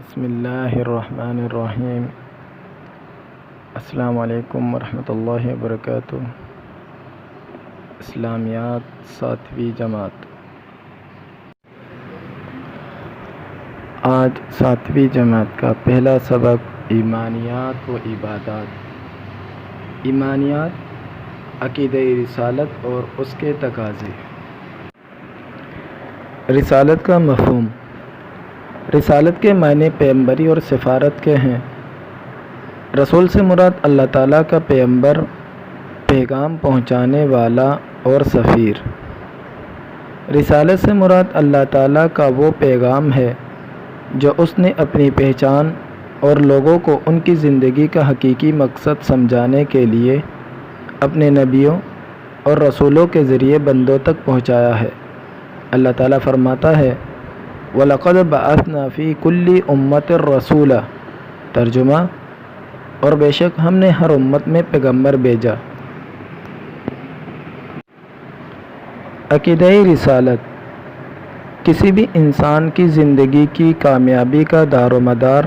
بسم اللہ الرحمن الرحیم۔ السلام علیکم ورحمۃ اللہ وبرکاتہ۔ اسلامیات 7ویں جماعت۔ آج 7ویں جماعت کا پہلا سبق ایمانیات و عبادات۔ ایمانیات عقیدہ رسالت اور اس کے تقاضے۔ رسالت کا مفہوم۔ رسالت کے معنی پیغمبری اور سفارت کے ہیں۔ رسول سے مراد اللہ تعالیٰ کا پیغمبر، پیغام پہنچانے والا اور سفیر۔ رسالت سے مراد اللہ تعالیٰ کا وہ پیغام ہے جو اس نے اپنی پہچان اور لوگوں کو ان کی زندگی کا حقیقی مقصد سمجھانے کے لیے اپنے نبیوں اور رسولوں کے ذریعے بندوں تک پہنچایا ہے۔ اللہ تعالیٰ فرماتا ہے وَلَقَدْ بَعَثْنَا فِي كُلِّ أُمَّةٍ رَسُولًا۔ ترجمہ: اور بے شک ہم نے ہر امت میں پیغمبر بھیجا۔ عقیدہ رسالت کسی بھی انسان کی زندگی کی کامیابی کا دار و مدار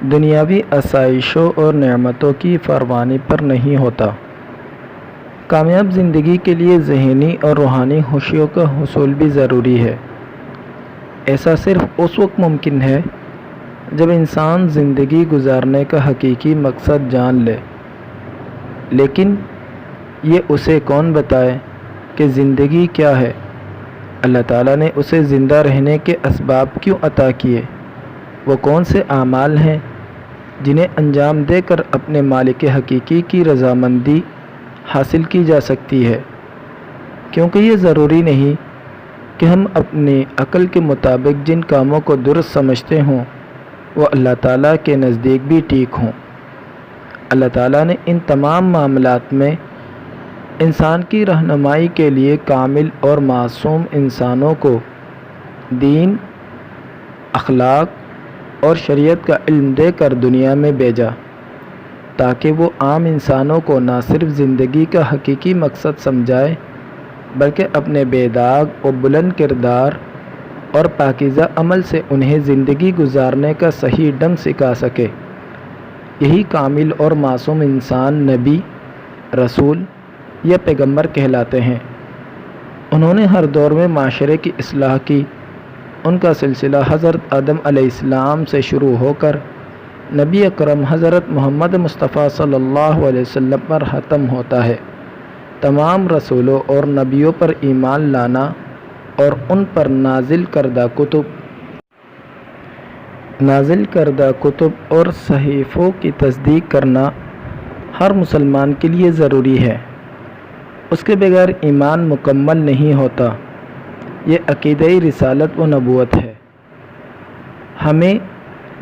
دنیاوی آسائشوں اور نعمتوں کی فراوانی پر نہیں ہوتا۔ کامیاب زندگی کے لیے ذہنی اور روحانی خوشیوں کا حصول بھی ضروری ہے۔ ایسا صرف اس وقت ممکن ہے جب انسان زندگی گزارنے کا حقیقی مقصد جان لے۔ لیکن یہ اسے کون بتائے کہ زندگی کیا ہے؟ اللہ تعالیٰ نے اسے زندہ رہنے کے اسباب کیوں عطا کیے؟ وہ کون سے اعمال ہیں جنہیں انجام دے کر اپنے مالک حقیقی کی رضامندی حاصل کی جا سکتی ہے؟ کیونکہ یہ ضروری نہیں کہ ہم اپنی عقل کے مطابق جن کاموں کو درست سمجھتے ہوں وہ اللہ تعالیٰ کے نزدیک بھی ٹھیک ہوں۔ اللہ تعالیٰ نے ان تمام معاملات میں انسان کی رہنمائی کے لیے کامل اور معصوم انسانوں کو دین، اخلاق اور شریعت کا علم دے کر دنیا میں بھیجا تاکہ وہ عام انسانوں کو نہ صرف زندگی کا حقیقی مقصد سمجھائے بلکہ اپنے بے داغ و بلند کردار اور پاکیزہ عمل سے انہیں زندگی گزارنے کا صحیح ڈھنگ سکھا سکے۔ یہی کامل اور معصوم انسان نبی، رسول یا پیغمبر کہلاتے ہیں۔ انہوں نے ہر دور میں معاشرے کی اصلاح کی۔ ان کا سلسلہ حضرت آدم علیہ السلام سے شروع ہو کر نبی اکرم حضرت محمد مصطفیٰ صلی اللہ علیہ وسلم پر ختم ہوتا ہے۔ تمام رسولوں اور نبیوں پر ایمان لانا اور ان پر نازل کردہ کتب اور صحیفوں کی تصدیق کرنا ہر مسلمان کے لیے ضروری ہے۔ اس کے بغیر ایمان مکمل نہیں ہوتا۔ یہ عقیدہ رسالت و نبوت ہے۔ ہمیں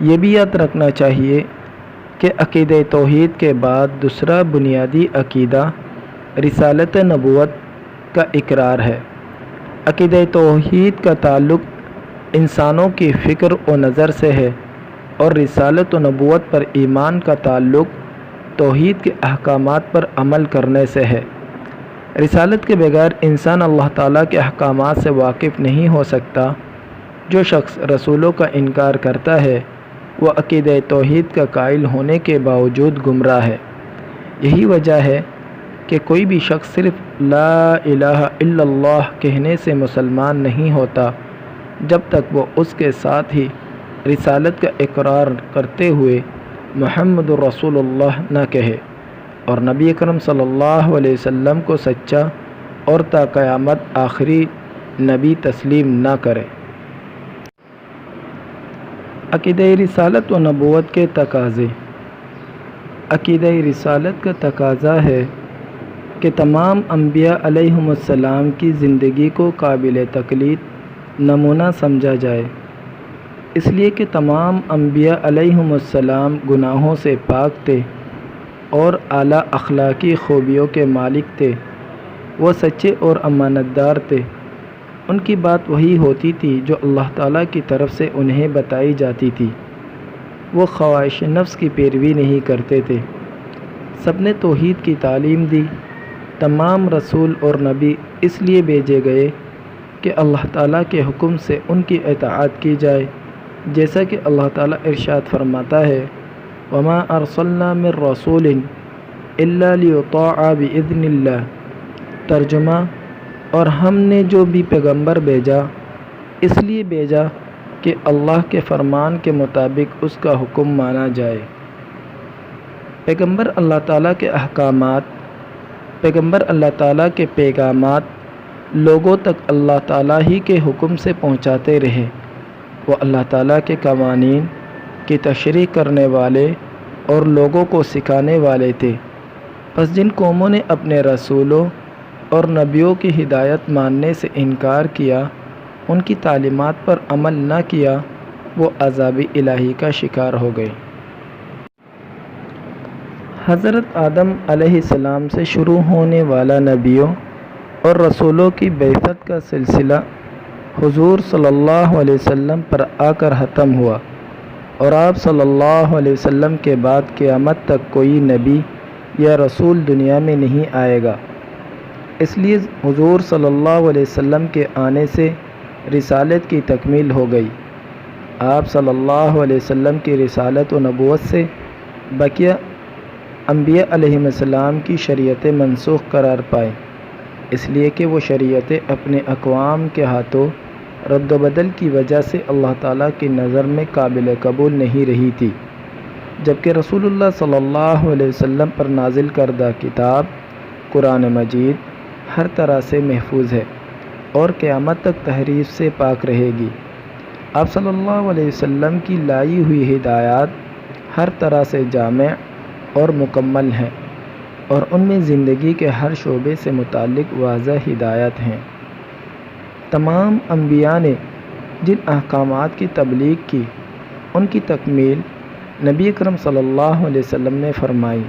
یہ بھی یاد رکھنا چاہیے کہ عقیدہ توحید کے بعد دوسرا بنیادی عقیدہ رسالت نبوت کا اقرار ہے۔ عقیدہ توحید کا تعلق انسانوں کی فکر و نظر سے ہے اور رسالت و نبوت پر ایمان کا تعلق توحید کے احکامات پر عمل کرنے سے ہے۔ رسالت کے بغیر انسان اللہ تعالیٰ کے احکامات سے واقف نہیں ہو سکتا۔ جو شخص رسولوں کا انکار کرتا ہے وہ عقیدہ توحید کا قائل ہونے کے باوجود گمراہ ہے۔ یہی وجہ ہے کہ کوئی بھی شخص صرف لا الہ الا اللہ کہنے سے مسلمان نہیں ہوتا جب تک وہ اس کے ساتھ ہی رسالت کا اقرار کرتے ہوئے محمد رسول اللہ نہ کہے اور نبی اکرم صلی اللہ علیہ وسلم کو سچا اور تا قیامت آخری نبی تسلیم نہ کرے۔ عقیدہ رسالت و نبوت کے تقاضے۔ عقیدہ رسالت کا تقاضا ہے کہ تمام انبیاء علیہم السلام کی زندگی کو قابل تقلید نمونہ سمجھا جائے، اس لیے کہ تمام انبیاء علیہم السلام گناہوں سے پاک تھے اور اعلیٰ اخلاقی خوبیوں کے مالک تھے۔ وہ سچے اور امانت دار تھے۔ ان کی بات وہی ہوتی تھی جو اللہ تعالیٰ کی طرف سے انہیں بتائی جاتی تھی۔ وہ خواہش نفس کی پیروی نہیں کرتے تھے۔ سب نے توحید کی تعلیم دی۔ تمام رسول اور نبی اس لیے بھیجے گئے کہ اللہ تعالیٰ کے حکم سے ان کی اطاعت کی جائے جیسا کہ اللہ تعالیٰ ارشاد فرماتا ہے وما ارسلنا من رسول الا لیطاع باذن اللہ۔ ترجمہ، اور ہم نے جو بھی پیغمبر بھیجا اس لیے بھیجا کہ اللہ کے فرمان کے مطابق اس کا حکم مانا جائے۔ پیغمبر اللہ تعالیٰ کے احکامات، پیغمبر اللہ تعالیٰ کے پیغامات لوگوں تک اللہ تعالیٰ ہی کے حکم سے پہنچاتے رہے۔ وہ اللہ تعالیٰ کے قوانین کی تشریح کرنے والے اور لوگوں کو سکھانے والے تھے۔ پس جن قوموں نے اپنے رسولوں اور نبیوں کی ہدایت ماننے سے انکار کیا، ان کی تعلیمات پر عمل نہ کیا، وہ عذاب الہی کا شکار ہو گئے۔ حضرت آدم علیہ السلام سے شروع ہونے والا نبیوں اور رسولوں کی بعثت کا سلسلہ حضور صلی اللہ علیہ وسلم پر آ کر ختم ہوا، اور آپ صلی اللہ علیہ وسلم کے بعد قیامت تک کوئی نبی یا رسول دنیا میں نہیں آئے گا۔ اس لیے حضور صلی اللہ علیہ وسلم کے آنے سے رسالت کی تکمیل ہو گئی۔ آپ صلی اللہ علیہ وسلم کی رسالت و نبوت سے بقیہ انبیاء علیہم السلام کی شریعتیں منسوخ قرار پائیں، اس لیے کہ وہ شریعتیں اپنے اقوام کے ہاتھوں رد و بدل کی وجہ سے اللہ تعالیٰ کی نظر میں قابل قبول نہیں رہی تھی، جبکہ رسول اللہ صلی اللہ علیہ وسلم پر نازل کردہ کتاب قرآن مجید ہر طرح سے محفوظ ہے اور قیامت تک تحریف سے پاک رہے گی۔ آپ صلی اللہ علیہ وسلم کی لائی ہوئی ہدایات ہر طرح سے جامع اور مکمل ہیں، اور ان میں زندگی کے ہر شعبے سے متعلق واضح ہدایت ہیں۔ تمام انبیاء نے جن احکامات کی تبلیغ کی، ان کی تکمیل نبی اکرم صلی اللہ علیہ وسلم نے فرمائی۔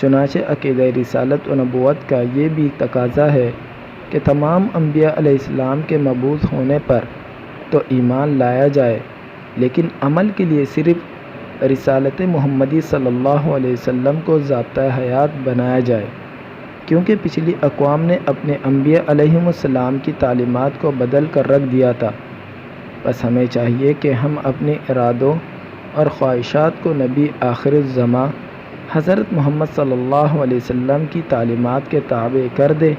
چنانچہ عقیدہ رسالت و نبوت کا یہ بھی تقاضا ہے کہ تمام انبیاء علیہ السلام کے مبعوث ہونے پر تو ایمان لایا جائے، لیکن عمل کے لیے صرف رسالت محمدی صلی اللہ علیہ وسلم کو ضابطۂ حیات بنایا جائے، کیونکہ پچھلی اقوام نے اپنے انبیاء علیہم السلام کی تعلیمات کو بدل کر رکھ دیا تھا۔ بس ہمیں چاہیے کہ ہم اپنے ارادوں اور خواہشات کو نبی آخر الزماں حضرت محمد صلی اللہ علیہ وسلم کی تعلیمات کے تابع کر دیں،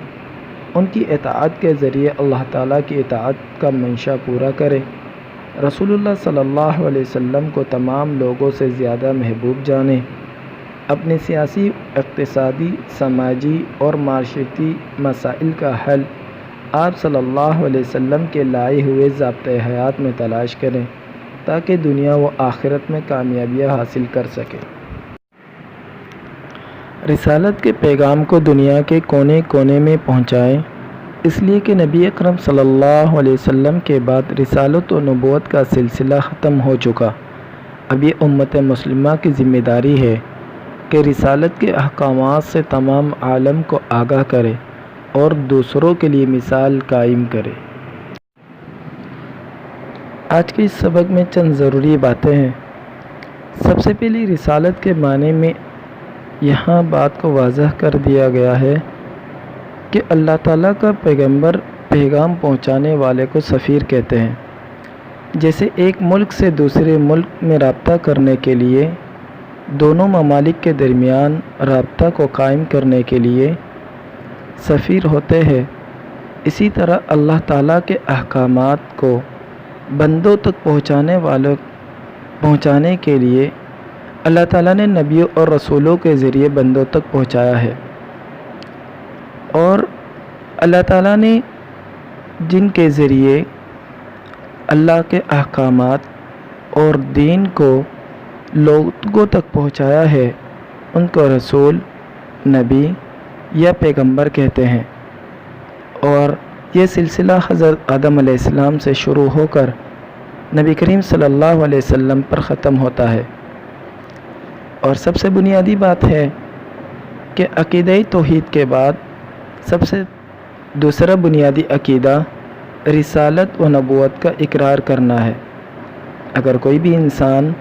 ان کی اطاعت کے ذریعے اللہ تعالیٰ کی اطاعت کا منشا پورا کریں، رسول اللہ صلی اللہ علیہ وسلم کو تمام لوگوں سے زیادہ محبوب جانیں، اپنے سیاسی، اقتصادی، سماجی اور معاشرتی مسائل کا حل آپ صلی اللہ علیہ وسلم کے لائے ہوئے ضابطۂ حیات میں تلاش کریں، تاکہ دنیا و آخرت میں کامیابیاں حاصل کر سکیں۔ رسالت کے پیغام کو دنیا کے کونے کونے میں پہنچائیں، اس لیے کہ نبی اکرم صلی اللہ علیہ وسلم کے بعد رسالت و نبوت کا سلسلہ ختم ہو چکا۔ اب یہ امت مسلمہ کی ذمہ داری ہے کہ رسالت کے احکامات سے تمام عالم کو آگاہ کرے اور دوسروں کے لیے مثال قائم کرے۔ آج کے اس سبق میں چند ضروری باتیں ہیں۔ سب سے پہلے رسالت کے معنی میں یہاں بات کو واضح کر دیا گیا ہے کہ اللہ تعالیٰ کا پیغمبر پیغام پہنچانے والے کو سفیر کہتے ہیں۔ جیسے ایک ملک سے دوسرے ملک میں رابطہ کرنے کے لیے دونوں ممالک کے درمیان رابطہ کو قائم کرنے کے لیے سفیر ہوتے ہیں، اسی طرح اللہ تعالیٰ کے احکامات کو بندوں تک پہنچانے کے لیے اللہ تعالیٰ نے نبیوں اور رسولوں کے ذریعے بندوں تک پہنچایا ہے، اور اللہ تعالیٰ نے جن کے ذریعے اللہ کے احکامات اور دین کو لوگوں تک پہنچایا ہے، ان کو رسول، نبی یا پیغمبر کہتے ہیں، اور یہ سلسلہ حضرت آدم علیہ السلام سے شروع ہو کر نبی کریم صلی اللہ علیہ وسلم پر ختم ہوتا ہے۔ اور سب سے بنیادی بات ہے کہ عقیدہ توحید کے بعد سب سے دوسرا بنیادی عقیدہ رسالت و نبوت کا اقرار کرنا ہے۔ اگر کوئی بھی انسان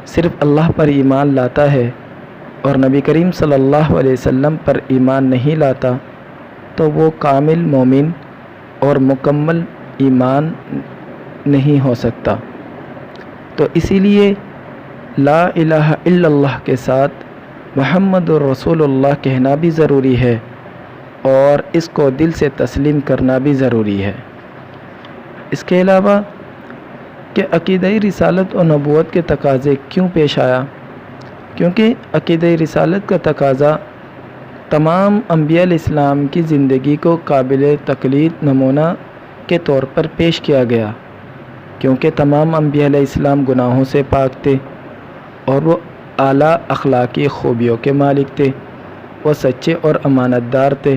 صرف اللہ پر ایمان لاتا ہے اور نبی کریم صلی اللہ علیہ وسلم پر ایمان نہیں لاتا تو وہ کامل مومن اور مکمل ایمان نہیں ہو سکتا۔ تو اسی لیے لا الہ الا اللہ کے ساتھ محمد الرسول اللہ کہنا بھی ضروری ہے اور اس کو دل سے تسلیم کرنا بھی ضروری ہے۔ اس کے علاوہ کہ عقیدہ رسالت اور نبوت کے تقاضے کیوں پیش آیا؟ کیونکہ عقیدہ رسالت کا تقاضا تمام انبیاء علیہ السلام کی زندگی کو قابل تقلید نمونہ کے طور پر پیش کیا گیا، کیونکہ تمام انبیاء علیہ السلام گناہوں سے پاک تھے اور وہ اعلیٰ اخلاقی خوبیوں کے مالک تھے، وہ سچے اور امانت دار تھے،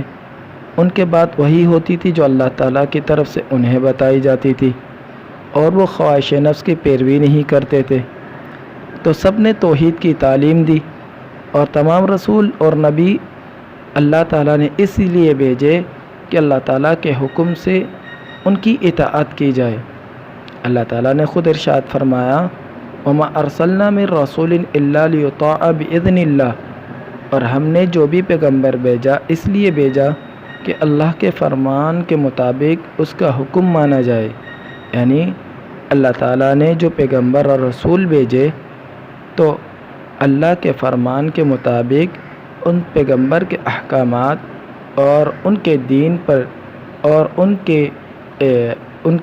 ان کے بعد وہی ہوتی تھی جو اللہ تعالیٰ کی طرف سے انہیں بتائی جاتی تھی، اور وہ خواہش نفس کی پیروی نہیں کرتے تھے۔ تو سب نے توحید کی تعلیم دی، اور تمام رسول اور نبی اللہ تعالیٰ نے اس لیے بھیجے کہ اللہ تعالیٰ کے حکم سے ان کی اطاعت کی جائے۔ اللہ تعالیٰ نے خود ارشاد فرمایا وَمَا أَرْسَلْنَا مِن رَّسُولٍ إِلَّا لِيُطَاعَ بِإِذْنِ اللَّهِ، اور ہم نے جو بھی پیغمبر بھیجا اس لیے بھیجا کہ اللہ کے فرمان کے مطابق اس کا حکم مانا جائے، یعنی اللہ تعالیٰ نے جو پیغمبر اور رسول بھیجے تو اللہ کے فرمان کے مطابق ان پیغمبر کے احکامات اور ان کے دین پر اور ان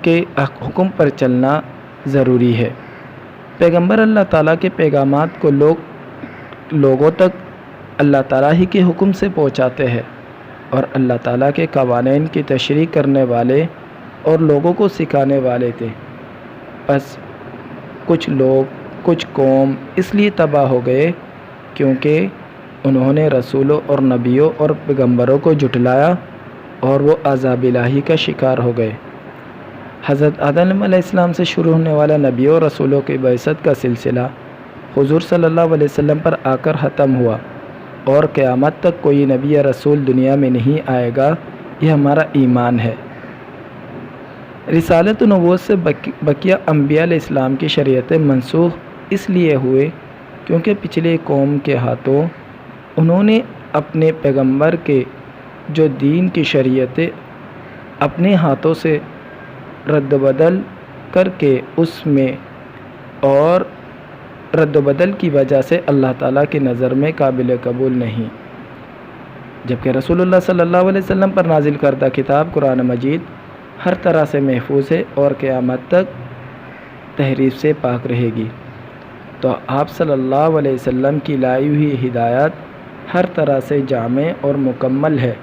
کے حکم پر چلنا ضروری ہے۔ پیغمبر اللہ تعالیٰ کے پیغامات کو لوگوں تک اللہ تعالیٰ ہی کے حکم سے پہنچاتے ہیں، اور اللہ تعالیٰ کے قوانین کی تشریح کرنے والے اور لوگوں کو سکھانے والے تھے۔ بس کچھ لوگ، کچھ قوم اس لیے تباہ ہو گئے کیونکہ انہوں نے رسولوں اور نبیوں اور پیغمبروں کو جھٹلایا اور وہ عذاب الہی کا شکار ہو گئے۔ حضرت آدم علیہ السلام سے شروع ہونے والا نبیوں اور رسولوں کی بعثت کا سلسلہ حضور صلی اللہ علیہ وسلم پر آ کر ختم ہوا، اور قیامت تک کوئی نبی یا رسول دنیا میں نہیں آئے گا، یہ ہمارا ایمان ہے۔ رسالت و نبوت سے بقیہ انبیاء علیہ السلام کی شریعتیں منسوخ اس لیے ہوئے کیونکہ پچھلے قوم کے ہاتھوں انہوں نے اپنے پیغمبر کے جو دین کی شریعتیں اپنے ہاتھوں سے رد و بدل کر کے اس میں، اور رد و بدل کی وجہ سے اللہ تعالیٰ کی نظر میں قابل قبول نہیں، جبکہ رسول اللہ صلی اللہ علیہ وسلم پر نازل کردہ کتاب قرآن مجید ہر طرح سے محفوظ ہے اور قیامت تک تحریف سے پاک رہے گی۔ تو آپ صلی اللہ علیہ وسلم کی لائی ہوئی ہدایت ہر طرح سے جامع اور مکمل ہے،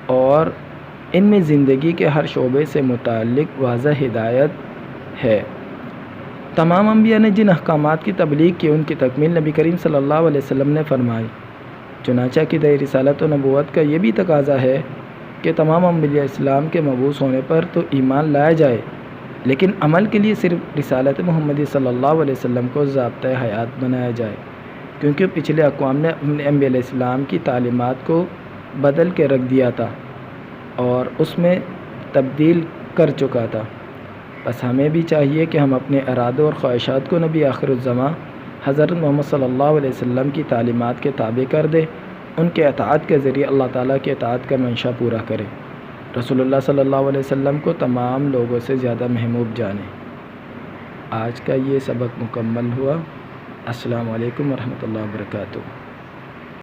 اور ان میں زندگی کے ہر شعبے سے متعلق واضح ہدایت ہے۔ تمام انبیاء نے جن احکامات کی تبلیغ کی ان کی تکمیل نبی کریم صلی اللہ علیہ وسلم نے فرمائی۔ چنانچہ عقیدہ رسالت و نبوت کا یہ بھی تقاضا ہے کہ تمام انبیاء اسلام کے مبعوث ہونے پر تو ایمان لایا جائے، لیکن عمل کے لیے صرف رسالت محمدی صلی اللہ علیہ وسلم کو ضابطۂ حیات بنایا جائے، کیونکہ پچھلے اقوام نے اپنے انبیاء علیہ السلام کی تعلیمات کو بدل کے رکھ دیا تھا اور اس میں تبدیل کر چکا تھا۔ بس ہمیں بھی چاہیے کہ ہم اپنے ارادوں اور خواہشات کو نبی آخر الزماں حضرت محمد صلی اللہ علیہ وسلم کی تعلیمات کے تابع کر دیں، ان کے اطاعت کے ذریعے اللہ تعالیٰ کے اطاعت کا منشا پورا کریں، رسول اللہ صلی اللہ علیہ وسلم کو تمام لوگوں سے زیادہ محبوب جانیں۔ آج کا یہ سبق مکمل ہوا۔ السلام علیکم ورحمۃ اللہ وبرکاتہ۔